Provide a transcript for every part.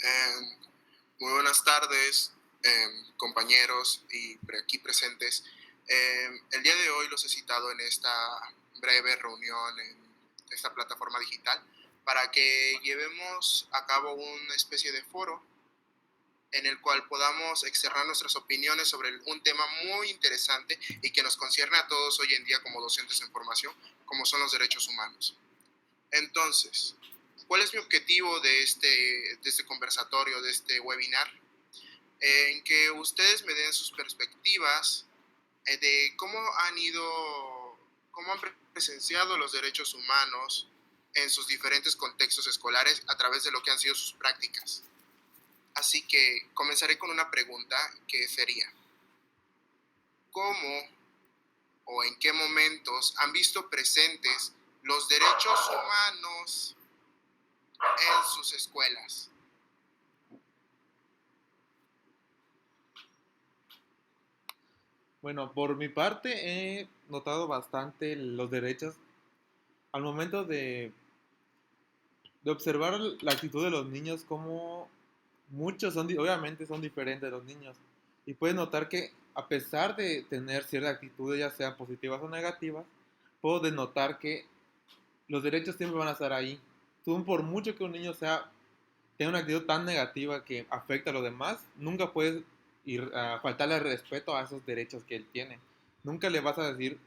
Eh, Muy buenas tardes, compañeros y aquí presentes. El día de hoy los he citado en esta breve reunión en esta plataforma digital para que llevemos a cabo una especie de foro en el cual podamos externar nuestras opiniones sobre un tema muy interesante y que nos concierne a todos hoy en día como docentes en formación, como son los derechos humanos. Entonces, ¿cuál es mi objetivo de este conversatorio, de este webinar? En que ustedes me den sus perspectivas de cómo han presenciado los derechos humanos en sus diferentes contextos escolares a través de lo que han sido sus prácticas. Así que comenzaré con una pregunta que sería, ¿cómo o en qué momentos han visto presentes los derechos humanos en sus escuelas? Bueno, por mi parte he notado bastante los derechos al momento de observar la actitud de los niños, como muchos obviamente son diferentes los niños. Y puedes notar que a pesar de tener ciertas actitudes, ya sean positivas o negativas, puedo denotar que los derechos siempre van a estar ahí. Tú, por mucho que un niño tenga una actitud tan negativa que afecta a los demás, nunca puedes faltarle respeto a esos derechos que él tiene. Nunca le vas a decir,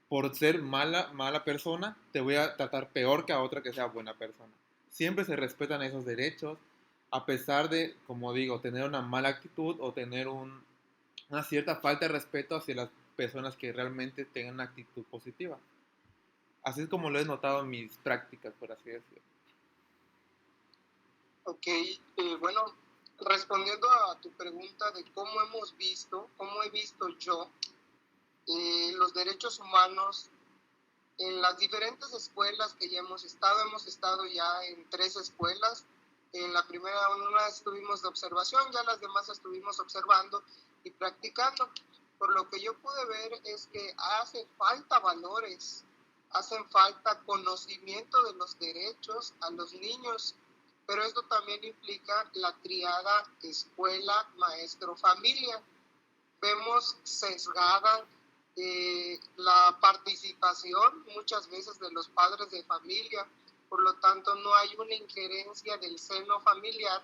por ser mala persona, te voy a tratar peor que a otra que sea buena persona. Siempre se respetan esos derechos, a pesar de, como digo, tener una mala actitud o tener una cierta falta de respeto hacia las personas que realmente tengan una actitud positiva. Así es como lo he notado en mis prácticas, por así decirlo. Ok, bueno, respondiendo a tu pregunta de cómo he visto yo los derechos humanos en las diferentes escuelas que ya hemos estado ya en 3 escuelas. En la primera una estuvimos de observación, ya las demás estuvimos observando y practicando. Por lo que yo pude ver es que hace falta valores, hacen falta conocimiento de los derechos a los niños, pero esto también implica la triada escuela, maestro, familia. Vemos sesgada la participación muchas veces de los padres de familia, por lo tanto no hay una injerencia del seno familiar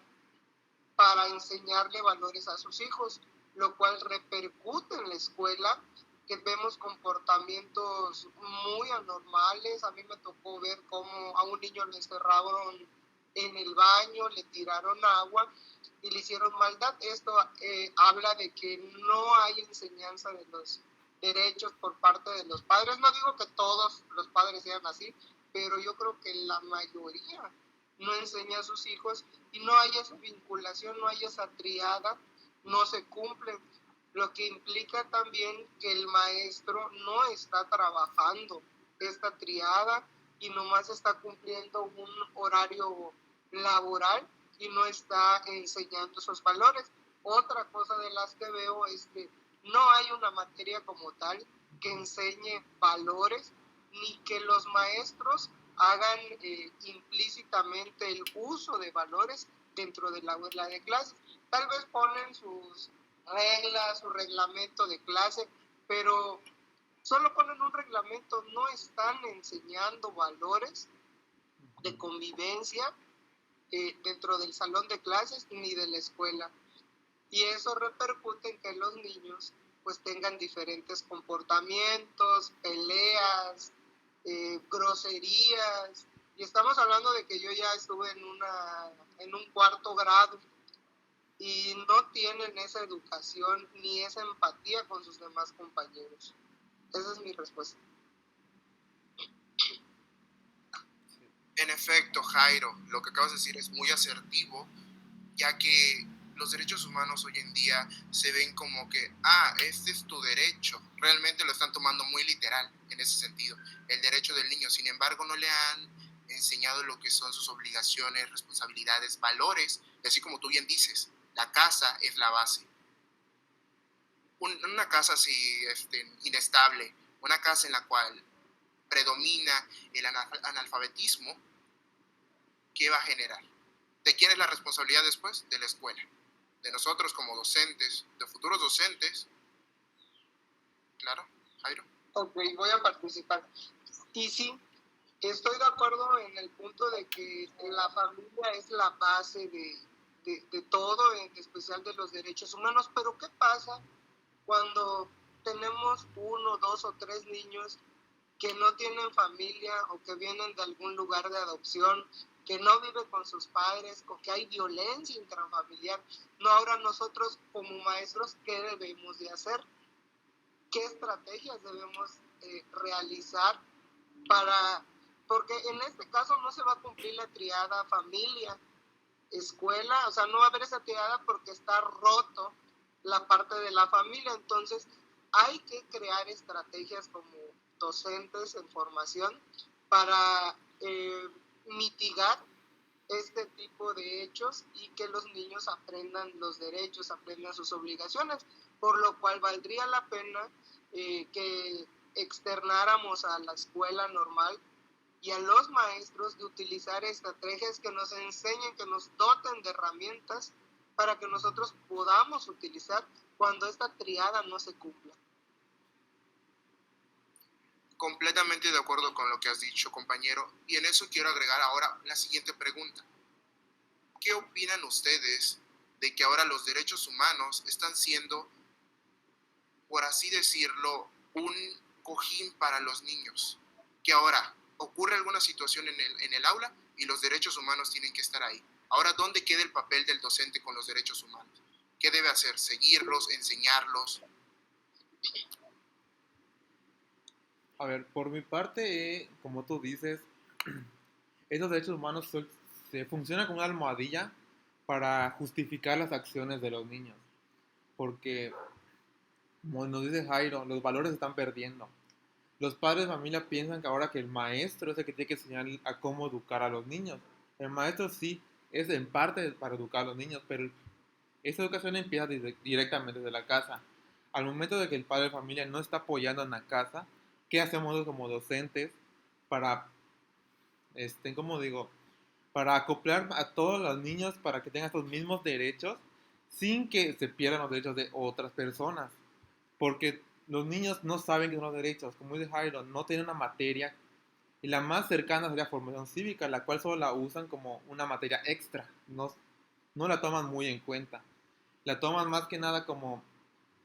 para enseñarle valores a sus hijos, lo cual repercute en la escuela, que vemos comportamientos muy anormales. A mí me tocó ver cómo a un niño le encerraron en el baño, le tiraron agua y le hicieron maldad. Esto habla de que no hay enseñanza de los derechos por parte de los padres. No digo que todos los padres sean así, pero yo creo que la mayoría no enseña a sus hijos y no hay esa vinculación, no hay esa triada, no se cumple, lo que implica también que el maestro no está trabajando esta triada y nomás está cumpliendo un horario laboral y no está enseñando esos valores. Otra cosa de las que veo es que no hay una materia como tal que enseñe valores, ni que los maestros hagan implícitamente el uso de valores dentro de la aula de clases. Tal vez ponen sus reglas, su reglamento de clase, pero solo ponen un reglamento, no están enseñando valores de convivencia dentro del salón de clases ni de la escuela. Y eso repercute en que los niños pues tengan diferentes comportamientos, peleas, groserías. Y estamos hablando de que yo ya estuve en un cuarto grado y no tienen esa educación ni esa empatía con sus demás compañeros. Esa es mi respuesta. En efecto, Jairo, lo que acabas de decir es muy asertivo, ya que los derechos humanos hoy en día se ven como que, este es tu derecho. Realmente lo están tomando muy literal en ese sentido, el derecho del niño. Sin embargo, no le han enseñado lo que son sus obligaciones, responsabilidades, valores, y así como tú bien dices, la casa es la base. Una casa así inestable, una casa en la cual predomina el analfabetismo, ¿qué va a generar? ¿De quién es la responsabilidad después? De la escuela. De nosotros como docentes, de futuros docentes. Claro, Jairo. Ok, voy a participar. Y sí, estoy de acuerdo en el punto de que la familia es la base de todo, en especial de los derechos humanos, pero ¿qué pasa cuando tenemos uno, dos o tres niños que no tienen familia o que vienen de algún lugar de adopción, que no viven con sus padres o que hay violencia intrafamiliar? No, ahora nosotros como maestros, ¿qué debemos de hacer? ¿Qué estrategias debemos realizar para, porque en este caso no se va a cumplir la triada familia, escuela, o sea, no va a haber esa triada porque está roto la parte de la familia? Entonces hay que crear estrategias como docentes en formación para mitigar este tipo de hechos y que los niños aprendan los derechos, aprendan sus obligaciones, por lo cual valdría la pena que externáramos a la escuela normal y a los maestros de utilizar estrategias que nos enseñen, que nos doten de herramientas para que nosotros podamos utilizar cuando esta triada no se cumpla. Completamente de acuerdo con lo que has dicho, compañero. Y en eso quiero agregar ahora la siguiente pregunta. ¿Qué opinan ustedes de que ahora los derechos humanos están siendo, por así decirlo, un cojín para los niños? Que ahora ocurre alguna situación en el aula y los derechos humanos tienen que estar ahí. Ahora, ¿dónde queda el papel del docente con los derechos humanos? ¿Qué debe hacer? ¿Seguirlos? ¿Enseñarlos? A ver, por mi parte, como tú dices, esos derechos humanos se funcionan como una almohadilla para justificar las acciones de los niños. Porque, como nos dice Jairo, los valores se están perdiendo. Los padres de familia piensan que ahora que el maestro es el que tiene que enseñar a cómo educar a los niños. El maestro sí es en parte para educar a los niños, pero esa educación empieza directamente desde la casa. Al momento de que el padre de familia no está apoyando en la casa, ¿qué hacemos como docentes para, como digo, para acoplar a todos los niños para que tengan estos mismos derechos sin que se pierdan los derechos de otras personas? Porque los niños no saben qué son los derechos. Como dice Jairo, no tienen una materia. Y la más cercana sería formación cívica, la cual solo la usan como una materia extra. No la toman muy en cuenta. La toman más que nada como,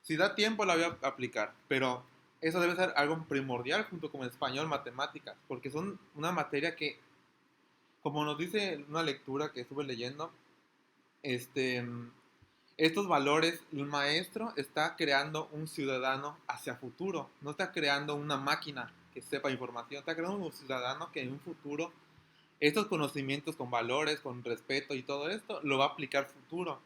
si da tiempo la voy a aplicar. Pero eso debe ser algo primordial junto con español, matemáticas. Porque son una materia que, como nos dice una lectura que estuve leyendo, este, estos valores, el maestro está creando un ciudadano hacia futuro, no está creando una máquina que sepa información, está creando un ciudadano que en un futuro estos conocimientos con valores, con respeto y todo esto, lo va a aplicar futuro.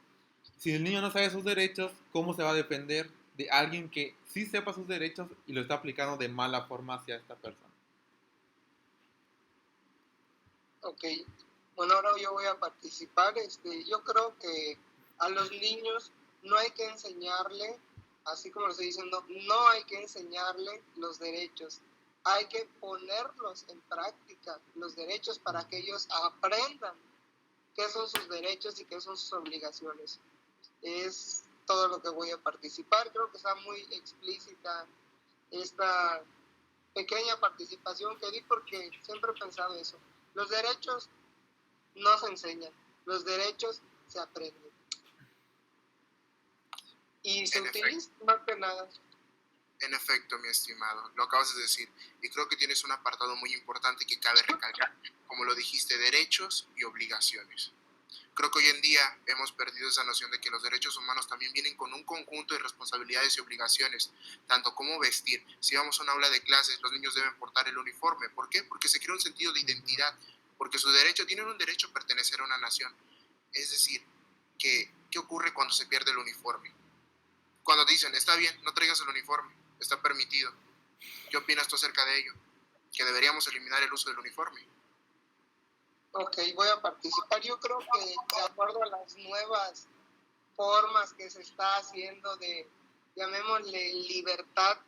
Si el niño no sabe sus derechos, ¿cómo se va a defender de alguien que sí sepa sus derechos y lo está aplicando de mala forma hacia esta persona? Ok, bueno, ahora yo voy a participar. Yo creo que a los niños no hay que enseñarle, así como lo estoy diciendo, no hay que enseñarle los derechos. Hay que ponerlos en práctica, los derechos, para que ellos aprendan qué son sus derechos y qué son sus obligaciones. Es todo lo que voy a participar. Creo que está muy explícita esta pequeña participación que di, porque siempre he pensado eso. Los derechos no se enseñan, los derechos se aprenden. Y se utilizan más que nada. En efecto, mi estimado, lo acabas de decir. Y creo que tienes un apartado muy importante que cabe recalcar. Como lo dijiste, derechos y obligaciones. Creo que hoy en día hemos perdido esa noción de que los derechos humanos también vienen con un conjunto de responsabilidades y obligaciones, tanto como vestir. Si vamos a un aula de clases, los niños deben portar el uniforme. ¿Por qué? Porque se crea un sentido de identidad, porque tienen un derecho a pertenecer a una nación. Es decir, ¿qué ocurre cuando se pierde el uniforme? Cuando dicen, está bien, no traigas el uniforme, está permitido. ¿Qué opinas tú acerca de ello? Que deberíamos eliminar el uso del uniforme. Ok, voy a participar. Yo creo que de acuerdo a las nuevas formas que se está haciendo de, llamémosle, libertad,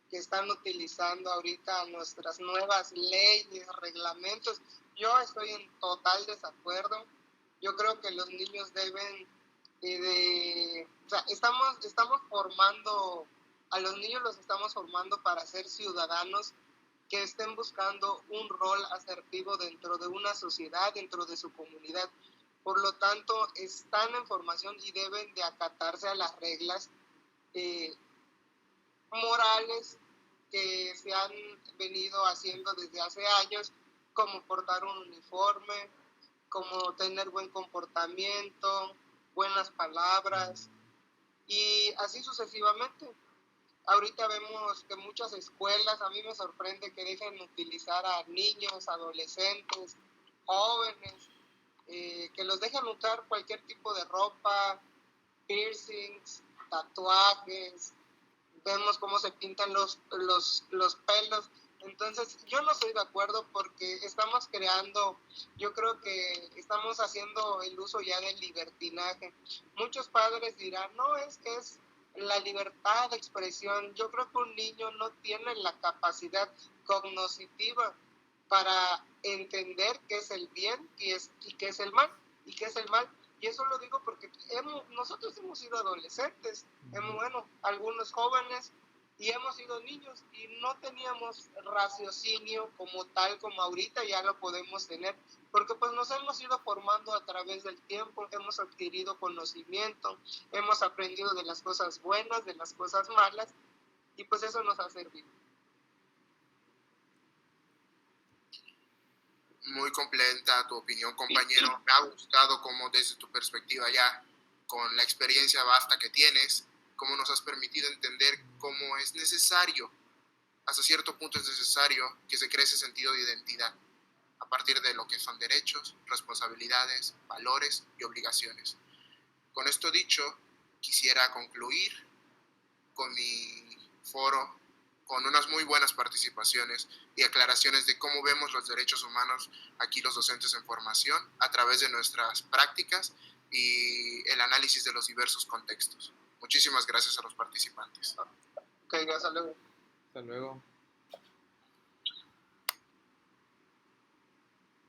que están utilizando ahorita nuestras nuevas leyes, reglamentos, yo estoy en total desacuerdo. Yo creo que los niños deben o sea, estamos formando, a los niños los estamos formando para ser ciudadanos que estén buscando un rol asertivo dentro de una sociedad, dentro de su comunidad. Por lo tanto, están en formación y deben de acatarse a las reglas eh, morales que se han venido haciendo desde hace años, como portar un uniforme, como tener buen comportamiento, buenas palabras y así sucesivamente. Ahorita vemos que muchas escuelas, a mí me sorprende que dejen utilizar a niños, adolescentes, jóvenes, que los dejen usar cualquier tipo de ropa, piercings, tatuajes, vemos cómo se pintan los pelos. Entonces, yo no estoy de acuerdo porque estamos creando, yo creo que estamos haciendo el uso ya del libertinaje. Muchos padres dirán, no, es que es la libertad de expresión. Yo creo que un niño no tiene la capacidad cognitiva para entender qué es el bien y qué es el mal, y qué es el mal. Y eso lo digo porque nosotros hemos sido adolescentes, bueno, algunos jóvenes, y hemos sido niños y no teníamos raciocinio como tal, como ahorita ya lo podemos tener, porque pues nos hemos ido formando a través del tiempo, hemos adquirido conocimiento, hemos aprendido de las cosas buenas, de las cosas malas, y pues eso nos ha servido. Muy completa tu opinión, compañero. Me ha gustado cómo desde tu perspectiva ya, con la experiencia vasta que tienes, cómo nos has permitido entender cómo es necesario, hasta cierto punto es necesario que se cree ese sentido de identidad a partir de lo que son derechos, responsabilidades, valores y obligaciones. Con esto dicho, quisiera concluir con mi foro con unas muy buenas participaciones y aclaraciones de cómo vemos los derechos humanos aquí los docentes en formación a través de nuestras prácticas y el análisis de los diversos contextos. Muchísimas gracias a los participantes. Ok, hasta luego. Hasta luego.